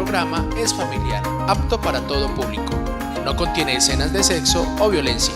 programa es familiar, apto para todo público. No contiene escenas de sexo o violencia.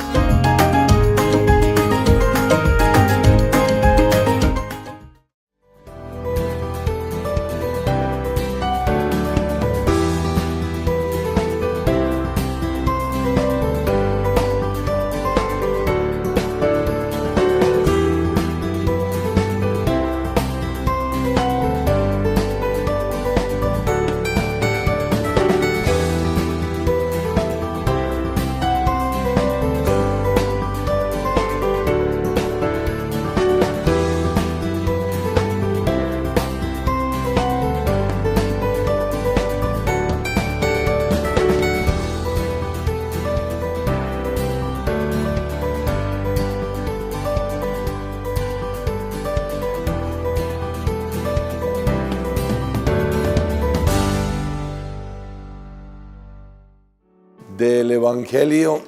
Del Evangelio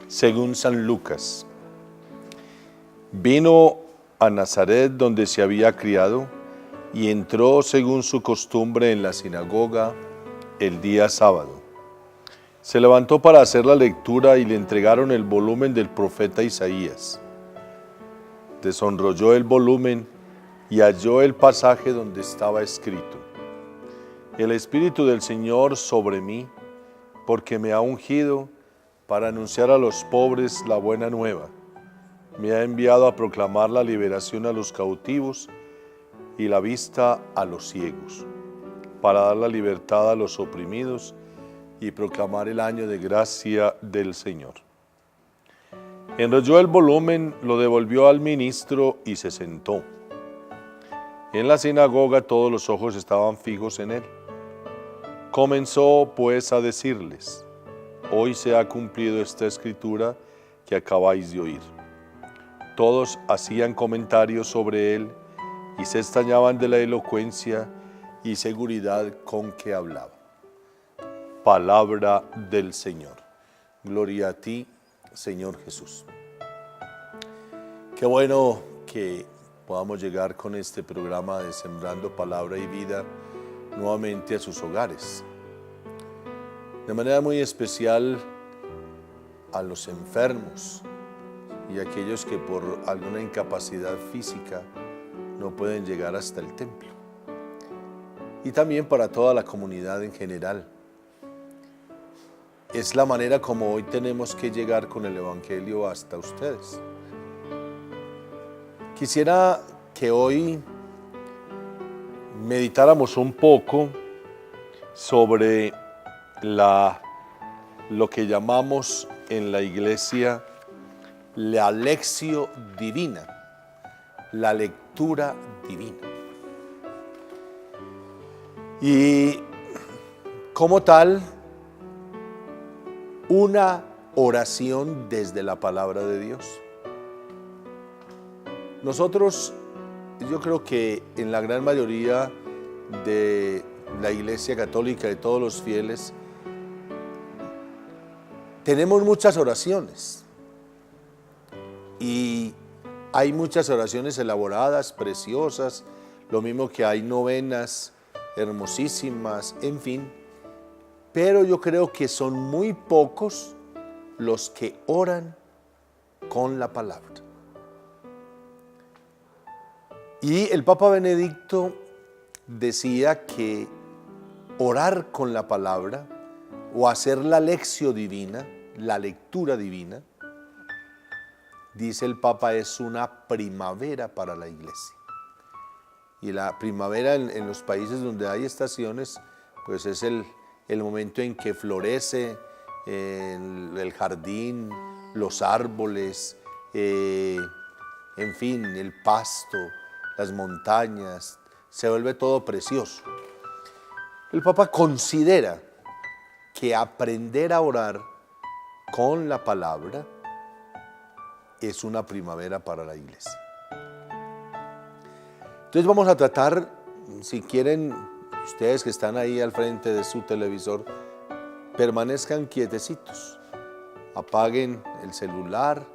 según San Lucas. Vino a Nazaret, donde se había criado, y entró según su costumbre en la sinagoga el día sábado. Se levantó para hacer la lectura y le entregaron el volumen del profeta Isaías. Desenrolló el volumen y halló el pasaje donde estaba escrito: El Espíritu del Señor sobre mí, porque me ha ungido para anunciar a los pobres la buena nueva. Me ha enviado a proclamar la liberación a los cautivos y la vista a los ciegos, para dar la libertad a los oprimidos y proclamar el año de gracia del Señor. Enrolló el volumen, lo devolvió al ministro y se sentó. En la sinagoga todos los ojos estaban fijos en él. Comenzó pues a decirles: Hoy se ha cumplido esta escritura que acabáis de oír. Todos hacían comentarios sobre él y se extrañaban de la elocuencia y seguridad con que hablaba. Palabra del Señor. Gloria a ti, Señor Jesús. Qué bueno que podamos llegar con este programa de Sembrando Palabra y Vida nuevamente a sus hogares. De manera muy especial a los enfermos y a aquellos que por alguna incapacidad física no pueden llegar hasta el templo. Y también para toda la comunidad en general. Es la manera como hoy tenemos que llegar con el Evangelio hasta ustedes. Quisiera que hoy meditáramos un poco sobre lo que llamamos en la iglesia la lectio divina, la lectura divina. Y como tal, una oración desde la palabra de Dios. Nosotros, yo creo que en la gran mayoría de la Iglesia Católica, de todos los fieles, tenemos muchas oraciones y hay muchas oraciones elaboradas, preciosas, lo mismo que hay novenas hermosísimas, en fin, pero yo creo que son muy pocos los que oran con la palabra. Y el Papa Benedicto decía que orar con la palabra o hacer la lectio divina, la lectura divina, dice el Papa, es una primavera para la iglesia. Y la primavera en los países donde hay estaciones, pues es el momento en que florece el jardín, los árboles, en fin, el pasto, las montañas, se vuelve todo precioso. El Papa considera que aprender a orar con la palabra es una primavera para la iglesia. Entonces vamos a tratar, si quieren, ustedes que están ahí al frente de su televisor, permanezcan quietecitos, apaguen el celular,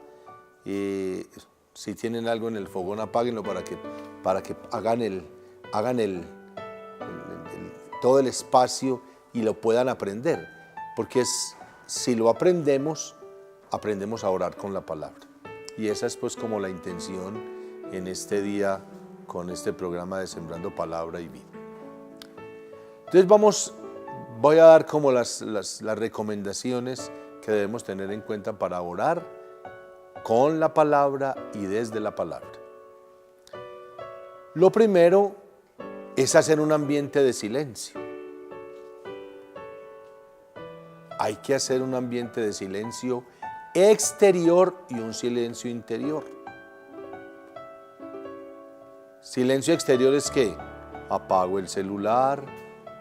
si tienen algo en el fogón, apáguenlo para que hagan todo el espacio y lo puedan aprender, porque si lo aprendemos, aprendemos a orar con la palabra. Y esa es pues como la intención en este día con este programa de Sembrando Palabra y Vida. Entonces voy a dar como las recomendaciones que debemos tener en cuenta para orar con la palabra y desde la palabra. Lo primero es hacer un ambiente de silencio. Hay que hacer un ambiente de silencio exterior y un silencio interior. Silencio exterior es que apago el celular,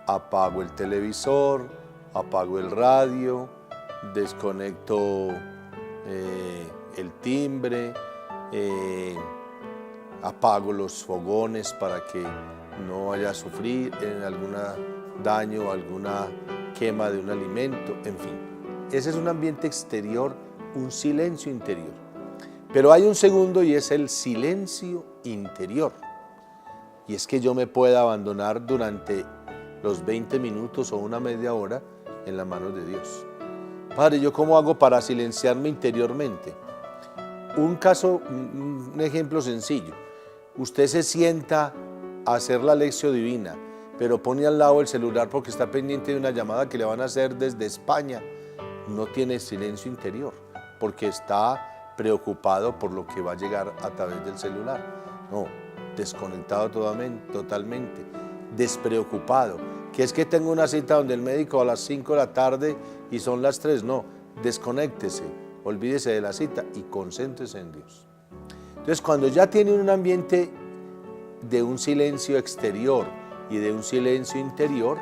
apago el televisor, apago el radio, desconecto el timbre, apago los fogones para que no vaya a sufrir algún daño o alguna quema de un alimento, en fin. Ese es un ambiente exterior, un silencio interior. Pero hay un segundo y es el silencio interior. Y es que yo me pueda abandonar durante los 20 minutos o una media hora en las manos de Dios. Padre, ¿yo cómo hago para silenciarme interiormente? Un ejemplo sencillo. Usted se sienta a hacer la lección divina, pero pone al lado el celular porque está pendiente de una llamada que le van a hacer desde España. No tiene silencio interior porque está preocupado por lo que va a llegar a través del celular. No, desconectado totalmente, despreocupado. Que es que tengo una cita donde el médico a las 5 de la tarde y son las 3. No, desconéctese, olvídese de la cita y concéntrese en Dios. Entonces, cuando ya tiene un ambiente de un silencio exterior y de un silencio interior,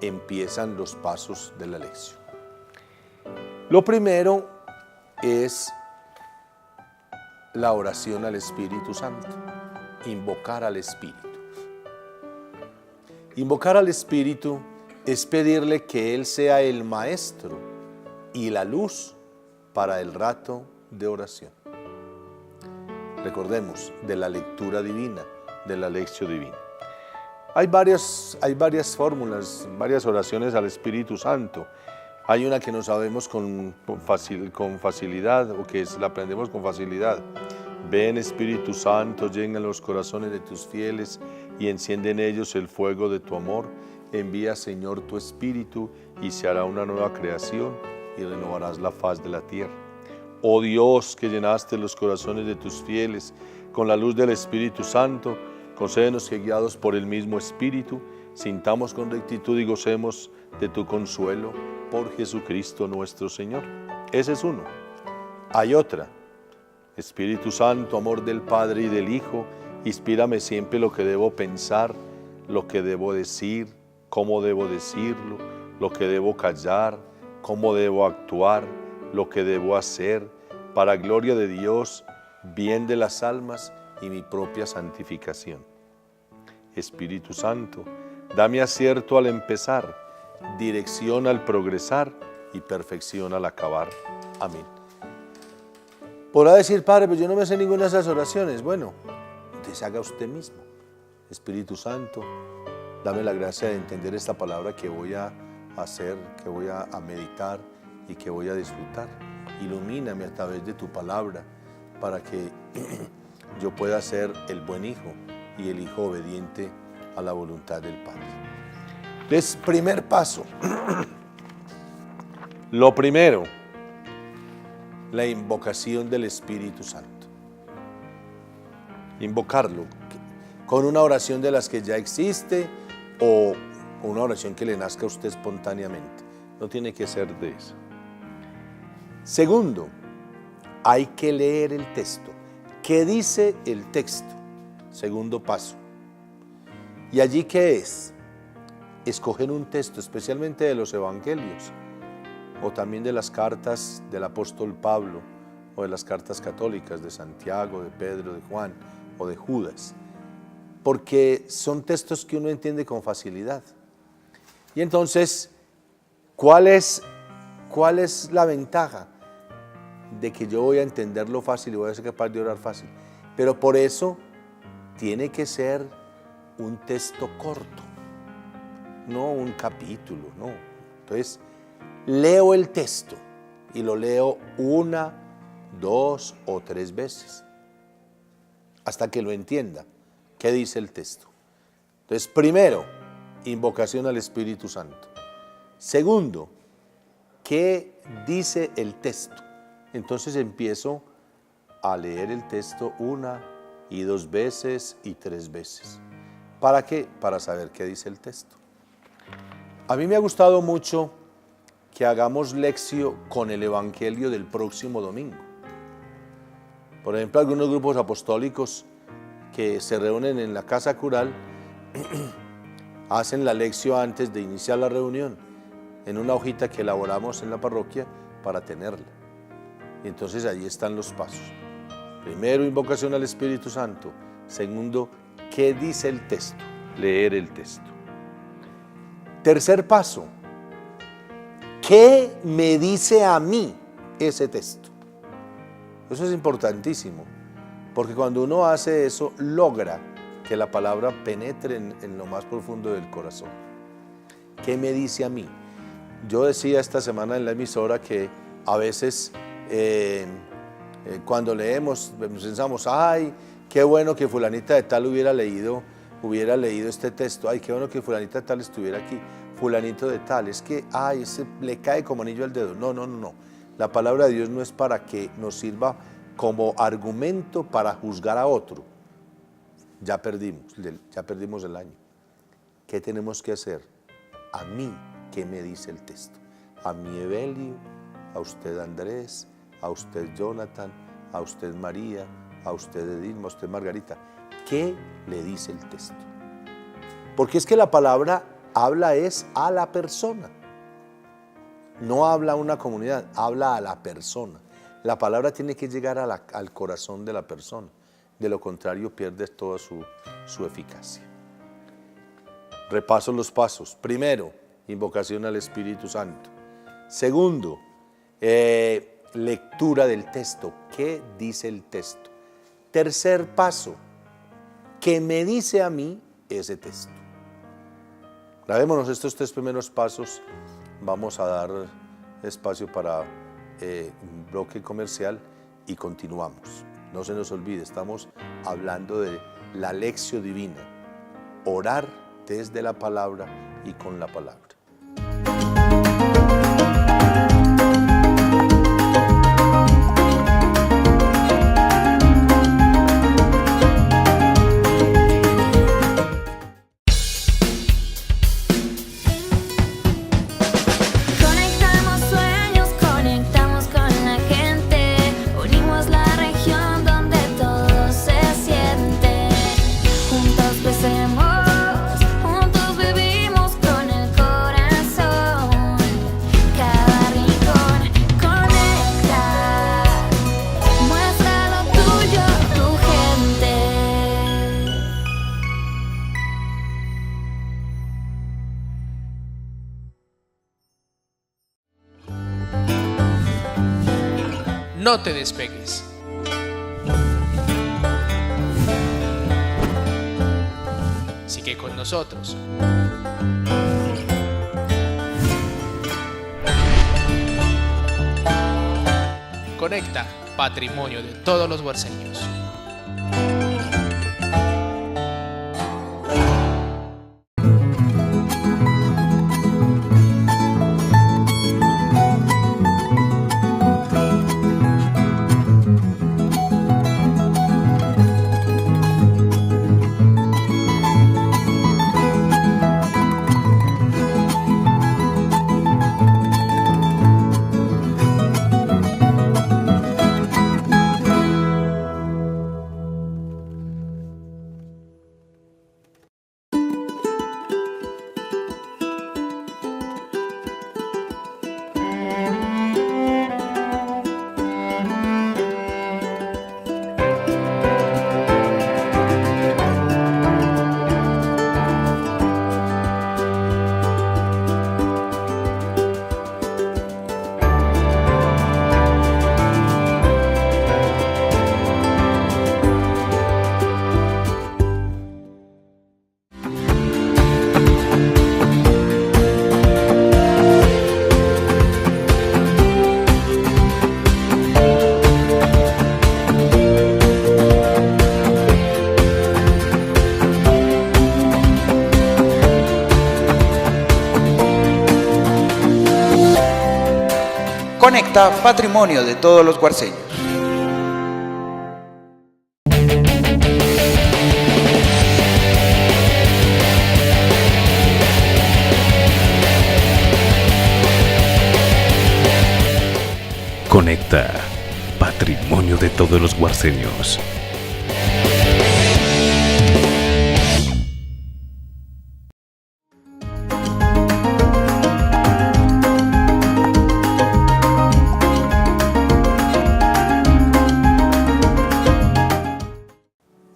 empiezan los pasos de la lección. Lo primero es la oración al Espíritu Santo, invocar al Espíritu. Invocar al Espíritu es pedirle que Él sea el maestro y la luz para el rato de oración. Recordemos, de la lectura divina, de la lección divina. Hay varias fórmulas, varias oraciones al Espíritu Santo. Hay una que no sabemos con facilidad o que la aprendemos con facilidad. Ven Espíritu Santo, llena los corazones de tus fieles y enciende en ellos el fuego de tu amor. Envía, Señor, tu Espíritu y se hará una nueva creación y renovarás la faz de la tierra. Oh Dios, que llenaste los corazones de tus fieles con la luz del Espíritu Santo, concédenos que guiados por el mismo Espíritu, sintamos con rectitud y gocemos de tu consuelo por Jesucristo nuestro Señor. Ese es uno. Hay otra. Espíritu Santo, amor del Padre y del Hijo, inspírame siempre lo que debo pensar, lo que debo decir, cómo debo decirlo, lo que debo callar, cómo debo actuar, lo que debo hacer, para gloria de Dios, bien de las almas y mi propia santificación. Espíritu Santo, dame acierto al empezar, dirección al progresar y perfección al acabar. Amén. Podrá decir, Padre, pero yo no me sé ninguna de esas oraciones. Bueno, entonces haga usted mismo. Espíritu Santo, dame la gracia de entender esta palabra que voy a hacer, que voy a meditar y que voy a disfrutar. Ilumíname a través de tu palabra para que yo pueda ser el buen hijo y el hijo obediente a la voluntad del Padre. Entonces, primer paso. Lo primero, la invocación del Espíritu Santo. Invocarlo con una oración de las que ya existe o una oración que le nazca a usted espontáneamente. No tiene que ser de eso. Segundo, hay que leer el texto. ¿Qué dice el texto? Segundo paso. ¿Y allí qué es? Escoger un texto, especialmente de los evangelios, o también de las cartas del apóstol Pablo, o de las cartas católicas de Santiago, de Pedro, de Juan, o de Judas, porque son textos que uno entiende con facilidad. Y entonces, ¿cuál es la ventaja? De que yo voy a entenderlo fácil y voy a ser capaz de orar fácil. Pero por eso tiene que ser un texto corto. no un capítulo, no. Entonces, leo el texto y lo leo 1, 2 o 3 veces hasta que lo entienda. ¿Qué dice el texto? Entonces, primero, invocación al Espíritu Santo. Segundo, ¿qué dice el texto? Entonces empiezo a leer el texto 1 y 2 veces y 3 veces. ¿Para qué? Para saber qué dice el texto. A mí me ha gustado mucho que hagamos lección con el Evangelio del próximo domingo. Por ejemplo, algunos grupos apostólicos que se reúnen en la casa cural hacen la lección antes de iniciar la reunión, en una hojita que elaboramos en la parroquia para tenerla. Y entonces ahí están los pasos. Primero, invocación al Espíritu Santo. Segundo, ¿qué dice el texto? Leer el texto. Tercer paso, ¿qué me dice a mí ese texto? Eso es importantísimo, porque cuando uno hace eso, logra que la palabra penetre en lo más profundo del corazón. ¿Qué me dice a mí? Yo decía esta semana en la emisora que a veces cuando leemos pensamos, ay, qué bueno que fulanita de tal hubiera leído este texto, ay, qué bueno que fulanita de tal estuviera aquí, fulanito de tal, es que, ay, ese le cae como anillo al dedo. No. La palabra de Dios no es para que nos sirva como argumento para juzgar a otro. Ya perdimos el año. ¿Qué tenemos que hacer? A mí, ¿qué me dice el texto? A mí Evelio, a usted Andrés, a usted Jonathan, a usted María, a usted Edilma, a usted Margarita. ¿Qué le dice el texto? Porque es que la palabra habla es a la persona. No habla a una comunidad, habla a la persona. La palabra tiene que llegar al corazón de la persona. De lo contrario, pierde toda su eficacia. Repaso los pasos. Primero, invocación al Espíritu Santo. Segundo, lectura del texto. ¿Qué dice el texto? Tercer paso, ¿qué me dice a mí ese texto? Grabémonos estos 3 primeros pasos. Vamos a dar espacio para un bloque comercial y continuamos. No se nos olvide, estamos hablando de la lección divina, orar desde la palabra y con la palabra. Juntos vivimos con el corazón. Cada rincón conecta. Muestra lo tuyo, tu gente. No te despegues. Sigue con nosotros. Conecta, patrimonio de todos los huarceños. Conecta, patrimonio de todos los guarceños. Conecta, patrimonio de todos los guarceños.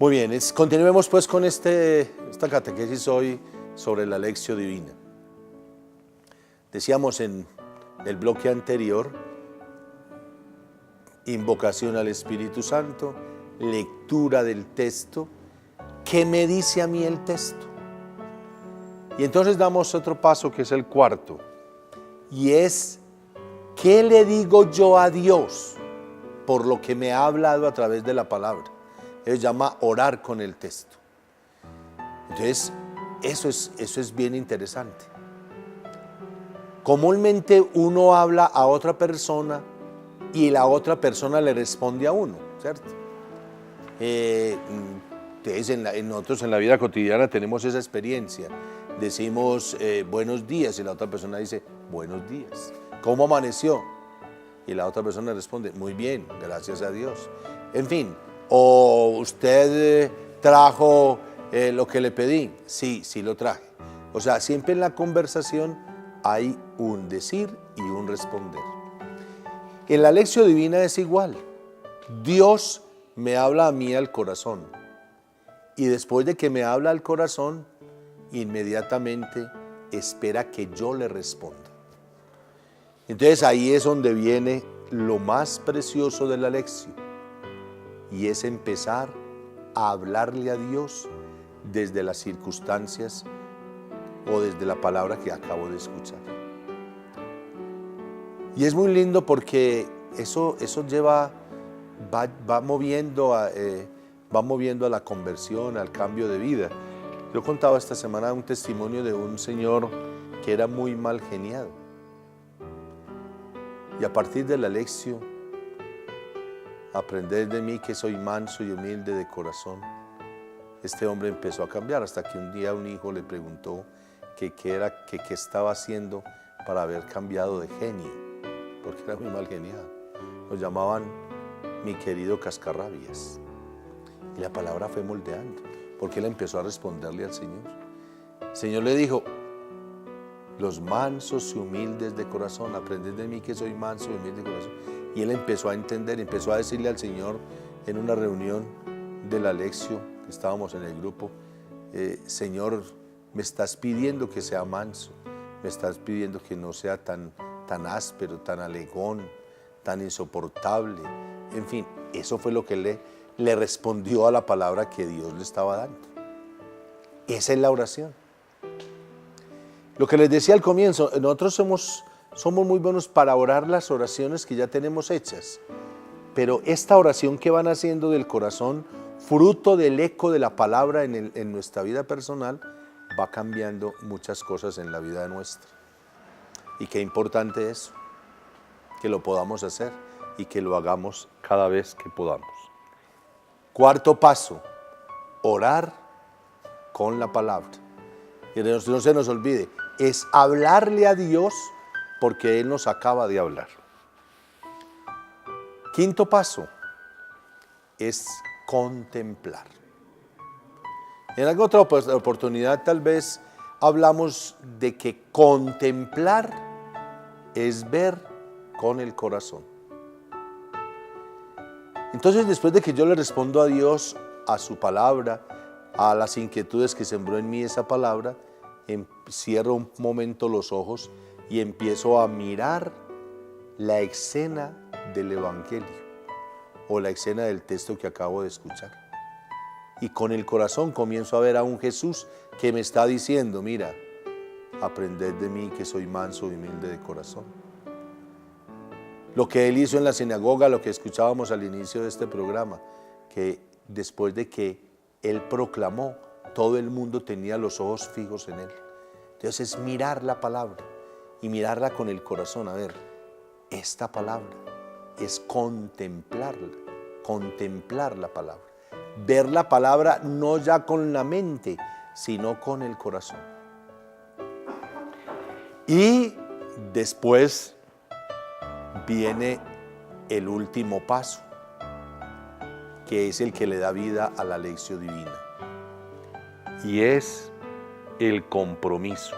Muy bien, continuemos pues con esta catequesis hoy sobre la Lectio Divina. Decíamos en el bloque anterior, invocación al Espíritu Santo, lectura del texto. ¿Qué me dice a mí el texto? Y entonces damos otro paso que es el cuarto, y es, ¿qué le digo yo a Dios por lo que me ha hablado a través de la palabra? Eso se llama orar con el texto. Entonces, eso es bien interesante. Comúnmente uno habla a otra persona y la otra persona le responde a uno, ¿cierto? Entonces, nosotros en la vida cotidiana tenemos esa experiencia. Decimos buenos días y la otra persona dice buenos días. ¿Cómo amaneció? Y la otra persona responde muy bien, gracias a Dios. En fin, o usted trajo lo que le pedí. Sí, sí lo traje. O sea, siempre en la conversación hay un decir y un responder. En la Lectio Divina es igual. Dios me habla a mí al corazón. Y después de que me habla al corazón, inmediatamente espera que yo le responda. Entonces ahí es donde viene lo más precioso de la lección. Y es empezar a hablarle a Dios desde las circunstancias o desde la palabra que acabo de escuchar. Y es muy lindo porque eso va moviendo a la conversión, al cambio de vida. Yo contaba esta semana un testimonio de un señor que era muy mal geniado. Y a partir de la lección, aprender de mí que soy manso y humilde de corazón, este hombre empezó a cambiar hasta que un día un hijo le preguntó qué estaba haciendo para haber cambiado de genio, porque era muy mal geniado. Lo llamaban mi querido cascarrabias. Y la palabra fue moldeando, porque él empezó a responderle al Señor. El Señor le dijo, los mansos y humildes de corazón, aprended de mí que soy manso y humilde de corazón. Y él empezó a entender, empezó a decirle al Señor en una reunión de la lección, que estábamos en el grupo, Señor, me estás pidiendo que sea manso, me estás pidiendo que no sea tan áspero, tan alegón, tan insoportable. En fin, eso fue lo que le respondió a la palabra que Dios le estaba dando. Esa es la oración. Lo que les decía al comienzo, nosotros somos muy buenos para orar las oraciones que ya tenemos hechas, pero esta oración que van haciendo del corazón, fruto del eco de la palabra en nuestra vida personal, va cambiando muchas cosas en la vida nuestra. Y qué importante es que lo podamos hacer y que lo hagamos cada vez que podamos. Cuarto paso, orar con la palabra. Y no se nos olvide, es hablarle a Dios porque Él nos acaba de hablar. Quinto paso es contemplar. En alguna otra oportunidad tal vez hablamos de que contemplar es ver con el corazón. Entonces, después de que yo le respondo a Dios, a su palabra, a las inquietudes que sembró en mí esa palabra, cierro un momento los ojos y empiezo a mirar la escena del Evangelio o la escena del texto que acabo de escuchar. Y con el corazón comienzo a ver a un Jesús que me está diciendo, mira, aprended de mí que soy manso y humilde de corazón. Lo que Él hizo en la sinagoga, lo que escuchábamos al inicio de este programa, que después de que Él proclamó, todo el mundo tenía los ojos fijos en Él. Entonces es mirar la palabra y mirarla con el corazón. A ver, esta palabra, es contemplarla, contemplar la palabra. Ver la palabra no ya con la mente, sino con el corazón. Y después viene el último paso, que es el que le da vida a la lección divina. Y es el compromiso.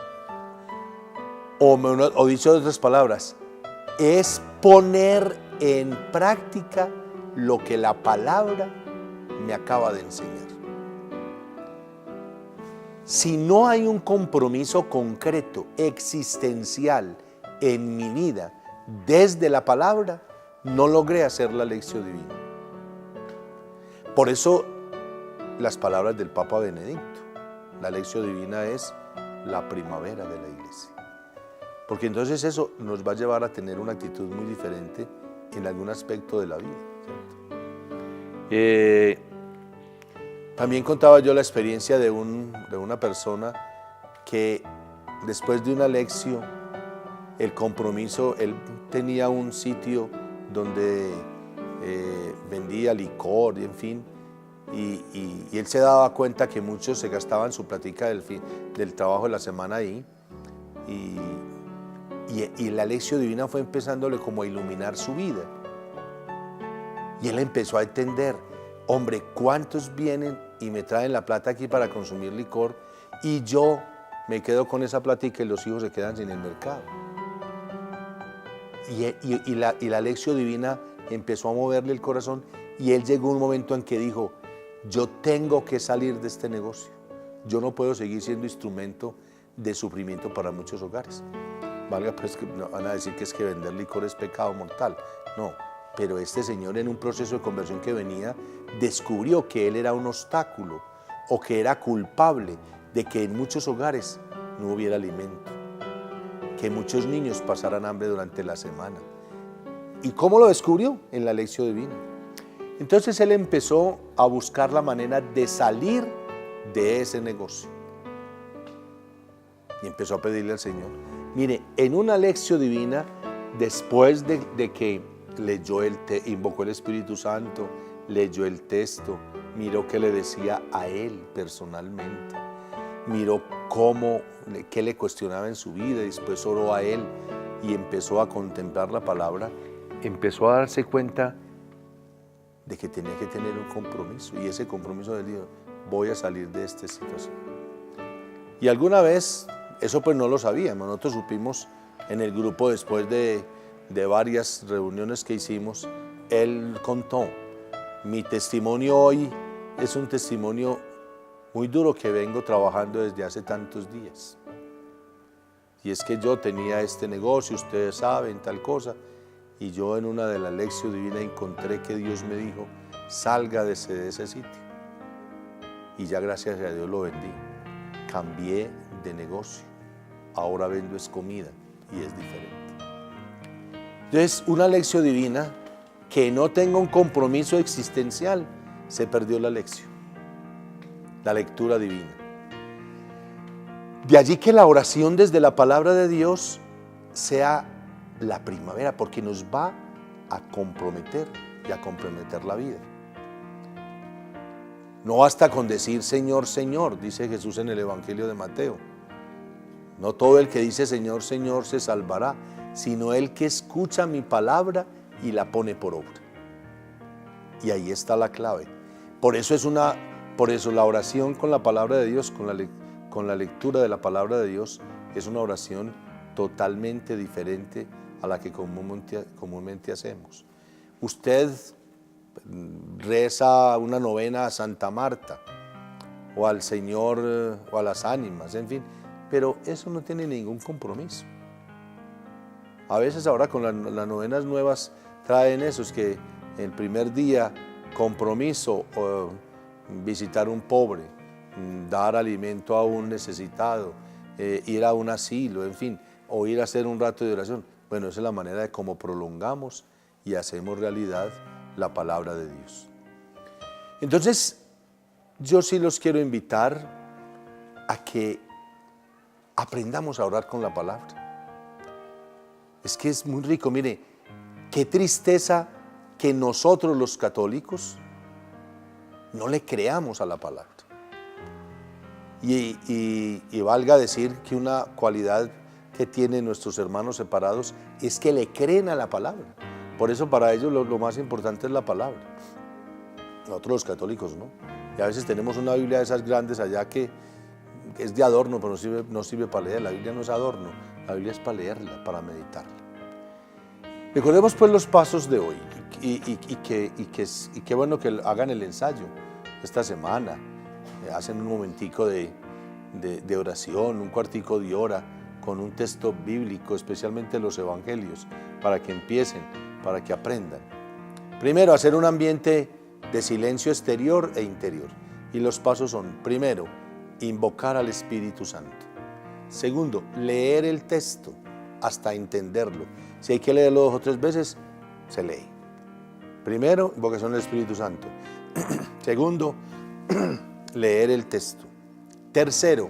O dicho de otras palabras, es poner en práctica lo que la palabra me acaba de enseñar. Si no hay un compromiso concreto, existencial en mi vida desde la palabra, no logré hacer la lección divina. Por eso las palabras del Papa Benedicto, la lección divina es la primavera de la iglesia. Porque entonces eso nos va a llevar a tener una actitud muy diferente en algún aspecto de la vida, ¿cierto? También contaba yo la experiencia de una persona que después de una lección, el compromiso, él tenía un sitio donde vendía licor y en fin, y él se daba cuenta que muchos se gastaban su platica del trabajo de la semana ahí, y la lección divina fue empezándole como a iluminar su vida. Y él empezó a entender, hombre, ¿cuántos vienen y me traen la plata aquí para consumir licor y yo me quedo con esa platica y los hijos se quedan sin el mercado? Y la lección divina empezó a moverle el corazón y él llegó a un momento en que dijo, yo tengo que salir de este negocio. Yo no puedo seguir siendo instrumento de sufrimiento para muchos hogares. Valga, pues que no van a decir que es que vender licor es pecado mortal. No, pero este señor en un proceso de conversión que venía, descubrió que él era un obstáculo o que era culpable de que en muchos hogares no hubiera alimento, que muchos niños pasaran hambre durante la semana. ¿Y cómo lo descubrió? En la lección divina. Entonces él empezó a buscar la manera de salir de ese negocio. Y empezó a pedirle al Señor. Mire, en una lección divina, después de que invocó el Espíritu Santo, leyó el texto, miró qué le decía a él personalmente, miró qué le cuestionaba en su vida, y después oró a él y empezó a contemplar la palabra, empezó a darse cuenta de que tenía que tener un compromiso, y ese compromiso de Dios, voy a salir de esta situación. Y alguna vez, eso pues no lo sabíamos, nosotros supimos en el grupo después de varias reuniones que hicimos, él contó, mi testimonio hoy es un testimonio muy duro que vengo trabajando desde hace tantos días. Y es que yo tenía este negocio, ustedes saben, tal cosa, y yo en una de las lecciones divinas encontré que Dios me dijo, salga de ese sitio. Y ya gracias a Dios lo vendí. Cambié de negocio, ahora vendo es comida y es diferente. Entonces, una lección divina que no tenga un compromiso existencial, se perdió la lección, la lectura divina. De allí que la oración desde la palabra de Dios sea la primavera, porque nos va a comprometer y a comprometer la vida. No basta con decir Señor, Señor, dice Jesús en el Evangelio de Mateo. No todo el que dice Señor, Señor se salvará, sino el que escucha mi palabra y la pone por obra. Y ahí está la clave. Por eso la oración con la palabra de Dios, con la lectura de la palabra de Dios, es una oración totalmente diferente a la que comúnmente hacemos. Usted reza una novena a Santa Marta, o al Señor, o a las ánimas, en fin, pero eso no tiene ningún compromiso. A veces ahora con las novenas nuevas traen esos que el primer día compromiso, visitar un pobre, dar alimento a un necesitado, ir a un asilo, en fin, o ir a hacer un rato de oración. Bueno, esa es la manera de cómo prolongamos y hacemos realidad la palabra de Dios. Entonces, yo sí los quiero invitar a que aprendamos a orar con la palabra. Es que es muy rico, mire, Qué tristeza que nosotros los católicos no le creamos a la palabra. Y valga decir que una cualidad que tienen nuestros hermanos separados es que le creen a la palabra. Por eso para ellos lo más importante es la palabra. Nosotros los católicos no. Y a veces tenemos una Biblia de esas grandes allá que es de adorno, pero no sirve para leer. La Biblia no es adorno, la Biblia es para leerla, para meditarla. Recordemos pues los pasos de hoy y qué bueno que hagan el ensayo esta semana. Hacen un momentico de oración, un cuartico de hora con un texto bíblico, especialmente los evangelios, para que empiecen, para que aprendan. Primero, hacer un ambiente de silencio exterior e interior. Y los pasos son, primero, invocar al Espíritu Santo. Segundo, leer el texto hasta entenderlo. Si hay que leerlo 2 o 3 veces, se lee. Primero, invocación del Espíritu Santo. Segundo, leer el texto. Tercero,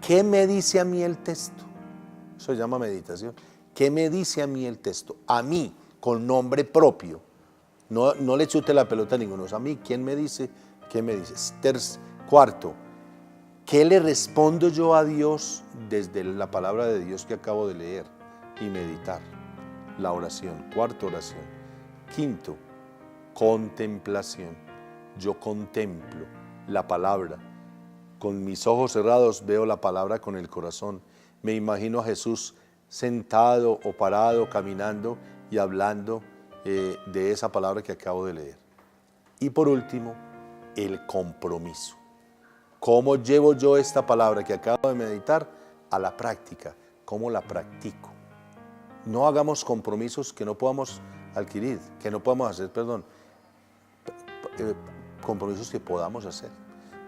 ¿qué me dice a mí el texto? Eso se llama meditación. ¿Qué me dice a mí el texto? A mí, con nombre propio. No le chute la pelota a ninguno. A mí, ¿quién me dice? ¿Qué me dices? Cuarto, ¿qué le respondo yo a Dios desde la palabra de Dios que acabo de leer y meditar? La oración, cuarta oración. Quinto, contemplación. Yo contemplo la palabra. Con mis ojos cerrados veo la palabra con el corazón. Me imagino a Jesús sentado o parado, caminando y hablando de esa palabra que acabo de leer. Y por último, el compromiso. ¿Cómo llevo yo esta palabra que acabo de meditar a la práctica? ¿Cómo la practico? No hagamos compromisos que no podamos adquirir, que no podamos hacer, compromisos que podamos hacer.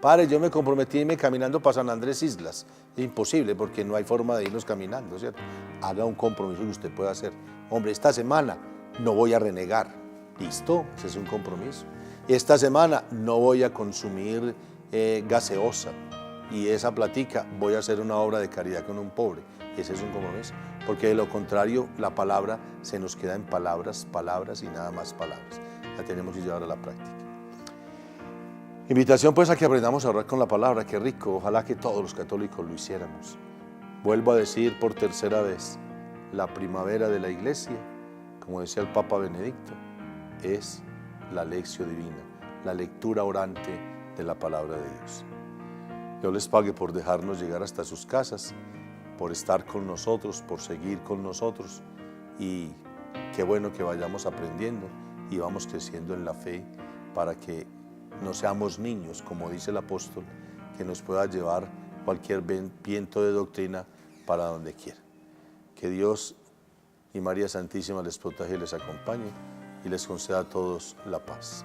Padre, yo me comprometí a irme caminando para San Andrés Islas. Es imposible porque no hay forma de irnos caminando, ¿cierto? Haga un compromiso que usted pueda hacer. Hombre, esta semana no voy a renegar. ¿Listo? Ese es un compromiso. Esta semana no voy a consumir gaseosa y esa platica voy a hacer una obra de caridad con un pobre. Ese es un compromiso. Porque de lo contrario, la palabra se nos queda en palabras, palabras y nada más palabras. La tenemos que llevar a la práctica. Invitación pues a que aprendamos a orar con la palabra, qué rico, ojalá que todos los católicos lo hiciéramos. Vuelvo a decir por tercera vez, la primavera de la iglesia, como decía el Papa Benedicto, es la lección divina, la lectura orante de la palabra de Dios. Dios les pague por dejarnos llegar hasta sus casas, por estar con nosotros, por seguir con nosotros y qué bueno que vayamos aprendiendo y vamos creciendo en la fe para que no seamos niños, como dice el apóstol, que nos pueda llevar cualquier viento de doctrina para donde quiera. Que Dios y María Santísima les proteja y les acompañe y les conceda a todos la paz.